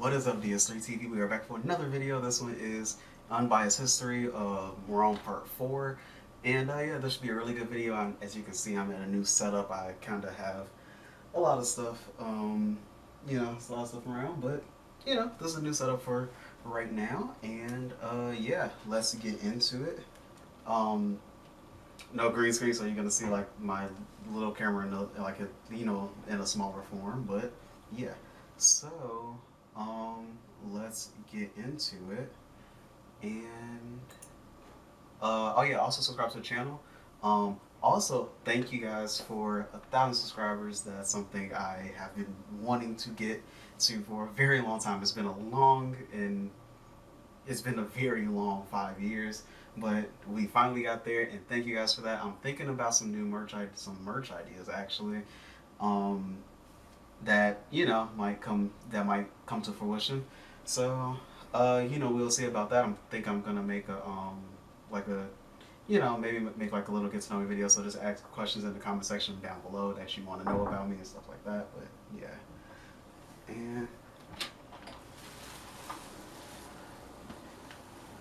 What is up, DS3 TV? We are back for another video. This one is Unbiased History of Rome Part 4. And yeah, this should be a really good video. As you can see, I'm in a new setup. I kind of have a lot of stuff, it's a lot of stuff around. But, this is a new setup for right now. And yeah, let's get into it. No green screen, so you're going to see like my little camera in a smaller form. But yeah, so... let's get into it. And oh yeah, also subscribe to the channel. Also, thank you guys for 1,000 subscribers. That's something I have been wanting to get to for a very long time. It's been a very long 5 years, but we finally got there, and thank you guys for that. I'm thinking about some new merch ideas actually. That might come to fruition. So we'll see about that. I think I'm gonna make maybe make like a little get to know me video. So just ask questions in the comment section down below that you want to know about me and stuff like that. But yeah, and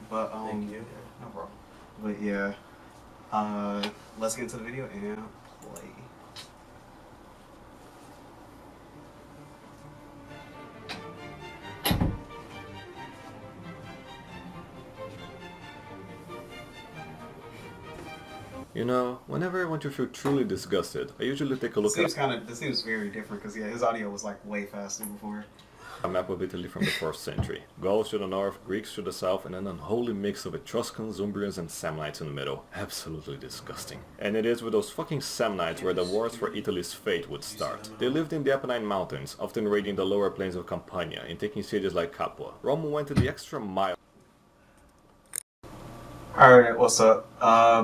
Thank you. no problem. But yeah, let's get into the video and play. You know, whenever I want to feel truly disgusted, I usually take a look at This seems very different because yeah, his audio was like way faster before. a map of Italy from the 4th century. Gauls to the north, Greeks to the south, and an unholy mix of Etruscans, Umbrians, and Samnites in the middle. Absolutely disgusting. And it is with those fucking Samnites where the wars for Italy's fate would start. They lived in the Apennine Mountains, often raiding the lower plains of Campania and taking cities like Capua. Rome went to the extra mile. Alright, what's up?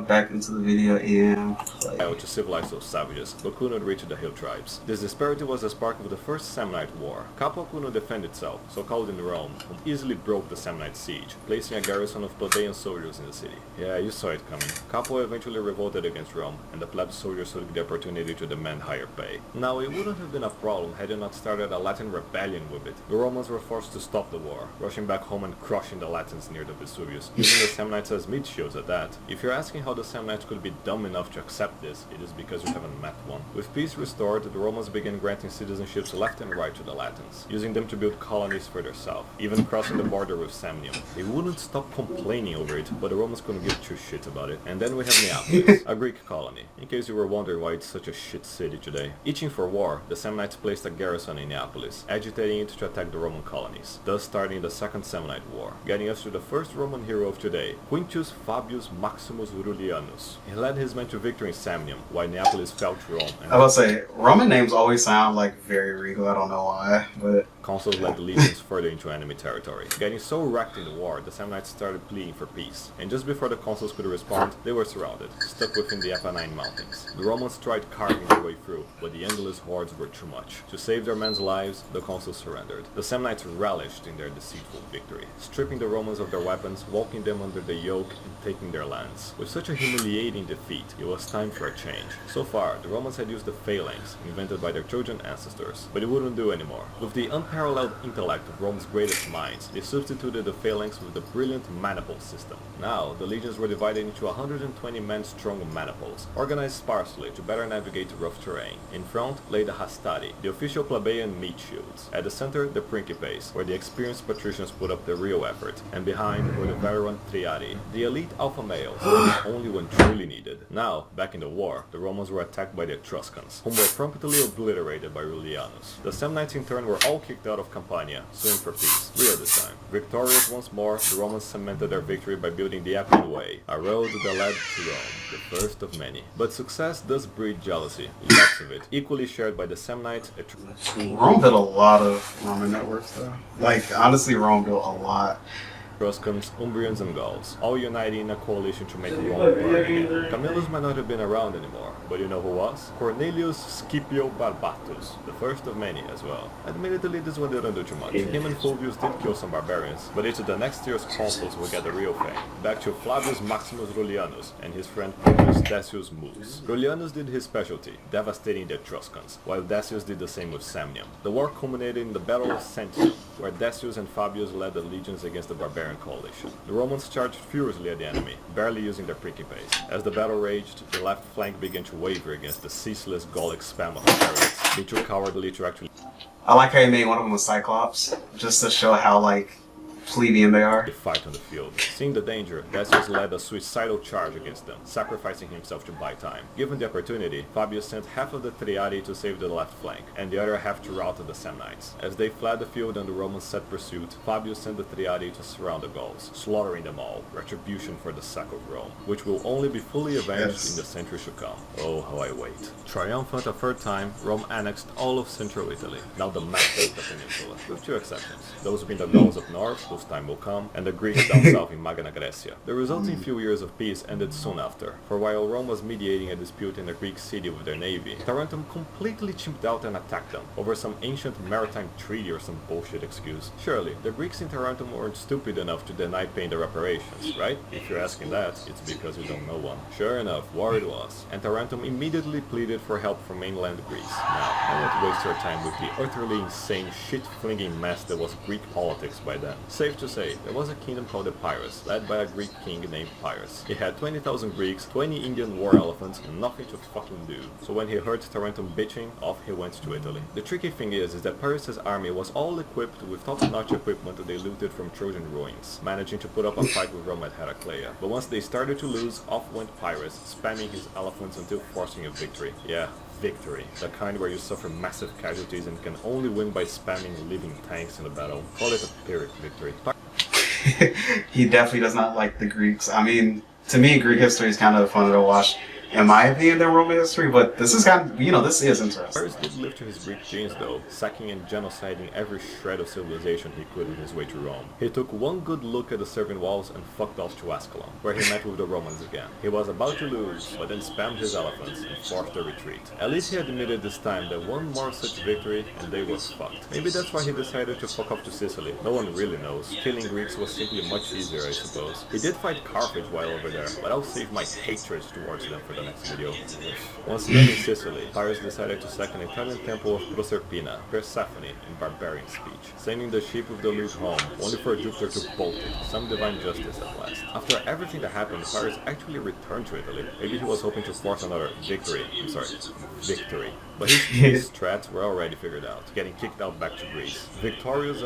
Back into the video and play. To civilize those savages, but couldn't reach the hill tribes. This disparity was the spark of the First Samnite War. Capua couldn't defend itself, so called in Rome, and easily broke the Samnite siege, placing a garrison of plebeian soldiers in the city. Yeah, you saw it coming. Capua eventually revolted against Rome, and the pleb soldiers took the opportunity to demand higher pay. Now, it wouldn't have been a problem had it not started a Latin rebellion with it. The Romans were forced to stop the war, rushing back home and crushing the Latins near the Vesuvius, using the Samnites as meat shields at that. If you're asking how the Samnites could be dumb enough to accept this, it is because you haven't met one. With peace restored, the Romans began granting citizenships left and right to the Latins, using them to build colonies further south, even crossing the border with Samnium. They wouldn't stop complaining over it, but the Romans couldn't give two shits about it. And then we have Neapolis, a Greek colony, in case you were wondering why it's such a shit city today. Itching for war, the Samnites placed a garrison in Neapolis, agitating it to attack the Roman colonies, thus starting the Second Samnite War, getting us to the first Roman hero of today, Quintus Fabius Maximus Aurelianus. He led his men to victory in Samnium, while Neapolis fell to Rome. I was say, Roman names always sound like very regal. I don't know why, but Consuls led the legions further into enemy territory. Getting so wrecked in the war, the Samnites started pleading for peace, and just before the consuls could respond, they were surrounded, stuck within the Apennine Mountains. The Romans tried carving their way through, but the endless hordes were too much. To save their men's lives, the consuls surrendered. The Samnites relished in their deceitful victory, stripping the Romans of their weapons, walking them under the yoke, and taking their lands. With such a humiliating defeat, it was time for a change. So far, the Romans had used the phalanx, invented by their Trojan ancestors, but it wouldn't do anymore. With the unparalleled intellect of Rome's greatest minds, they substituted the phalanx with the brilliant maniple system. Now, the legions were divided into 120 men-strong maniples, organized sparsely to better navigate rough terrain. In front lay the hastati, the official plebeian meat shields. At the center, the principes, where the experienced patricians put up the real effort, and behind were the veteran triadi, the elite alpha males, only when truly needed. Now, back in the war, the Romans were attacked by the Etruscans, whom were promptly obliterated by Aurelianus. The Samnites in turn were all kicked out of Campania, suing for peace, Rio this time. Victorious once more, the Romans cemented their victory by building the Appian Way, a road that led to Rome, the first of many. But success does breed jealousy, lots of it, equally shared by the Samnites. Rome built a lot of Roman networks though. Like honestly, Rome built a lot. Etruscans, Umbrians, and Gauls, all uniting in a coalition to make Rome burn again. Camillus might not have been around anymore, but you know who was? Cornelius Scipio Barbatus, the first of many as well. Admittedly, this one didn't do too much. Him and Fulvius did kill some barbarians, but each of the next year's consuls will get the real fame. Back to Flavius Maximus Rullianus and his friend Publius Decius Mus. Rullianus did his specialty, devastating the Etruscans, while Decius did the same with Samnium. The war culminated in the Battle of Centium, where Decius and Fabius led the legions against the barbarian coalition. The Romans charged furiously at the enemy, barely using their pricky pace. As the battle raged, the left flank began to waver against the ceaseless Gallic spam of chariots, being too cowardly to actually... I like how he made one of them a Cyclops, just to show how, like, plebeian they are. They fight on the field. Seeing the danger, Decius led a suicidal charge against them, sacrificing himself to buy time. Given the opportunity, Fabius sent half of the Triadi to save the left flank, and the other half to rout the Samnites. As they fled the field and the Romans set pursuit, Fabius sent the Triadi to surround the Gauls, slaughtering them all, retribution for the sack of Rome, which will only be fully avenged in the centuries to come. Oh, how I wait. Triumphant a third time, Rome annexed all of central Italy, now the map of the peninsula, with two exceptions, those being the Gauls up north, whose time will come, and the Greeks down south in Magna Graecia. The resulting few years of peace ended soon after, for while Rome was mediating a dispute in a Greek city with their navy, Tarentum completely chimped out and attacked them, over some ancient maritime treaty or some bullshit excuse. Surely, the Greeks in Tarentum weren't stupid enough to deny paying the reparations, right? If you're asking that, it's because you don't know one. Sure enough, war it was, and Tarentum immediately pleaded for help from mainland Greece. Now, I won't waste your time with the utterly insane, shit-flinging mess that was Greek politics by then. Safe to say, there was a kingdom called Epirus, led by a Greek king named Pyrrhus. He had 20,000 Greeks, 20 Indian war elephants, and nothing to fucking do. So when he heard Tarentum bitching, off he went to Italy. The tricky thing is that Pyrrhus' army was all equipped with top-notch equipment that they looted from Trojan ruins, managing to put up a fight with Rome at Heraclea. But once they started to lose, off went Pyrrhus, spamming his elephants until forcing a victory. Yeah, victory. The kind where you suffer massive casualties and can only win by spamming living tanks in the battle. Call it a Pyrrhic victory. He definitely does not like the Greeks. I mean, to me, Greek history is kind of fun to watch, in my opinion, than Roman history, but this is kind of, this is interesting. Pyrrhus did live to his Greek genes though, sacking and genociding every shred of civilization he could on his way to Rome. He took one good look at the Servian walls and fucked off to Ascalon, where he met with the Romans again. He was about to lose, but then spammed his elephants and forced a retreat. At least he admitted this time that one more such victory and they were fucked. Maybe that's why he decided to fuck off to Sicily. No one really knows. Killing Greeks was simply much easier, I suppose. He did fight Carthage while over there, but I'll save my hatred towards them for the next video. Once again in Sicily, Pyrrhus decided to sack an Italian temple of Proserpina, Persephone, in barbarian speech, sending the ship with the loot home, only for Jupiter to bolt it, some divine justice at last. After everything that happened, Pyrrhus actually returned to Italy. Maybe he was hoping to force another victory. But his strats were already figured out, getting kicked out back to Greece. Victorious,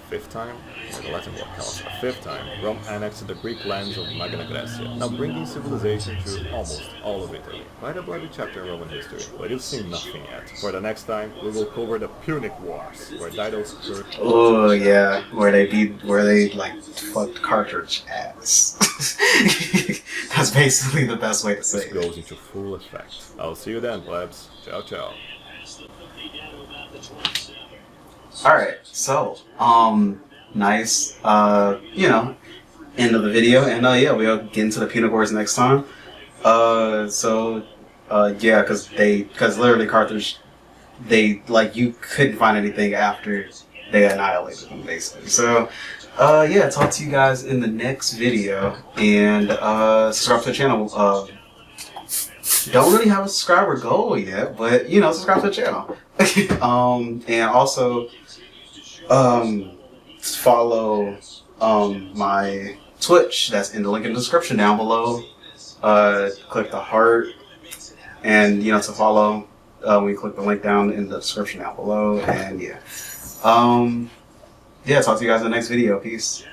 fifth time? The Latin word tells us. Fifth time, Rome annexed the Greek lands of Magna Graecia, now bringing civilization to almost all of Italy. Quite a bloody chapter in Roman history, but you've seen nothing yet. For the next time, we will cover the Punic Wars, where Dido's church... Oh yeah, where they like fucked Carthage ass. That's basically the best way to say it. This goes into full effect. I'll see you then, plebs. Ciao, ciao. Alright, so, nice, end of the video, and yeah, we'll get into the Punic Wars next time. Yeah, because literally Carthage, you couldn't find anything after they annihilated them, basically. So, yeah, talk to you guys in the next video, and, subscribe to the channel. Don't really have a subscriber goal yet, but, subscribe to the channel. And also, follow my Twitch. That's in the link in the description down below. Click the heart, and to follow. We click the link down in the description down below, and yeah. Yeah, talk to you guys in the next video. Peace.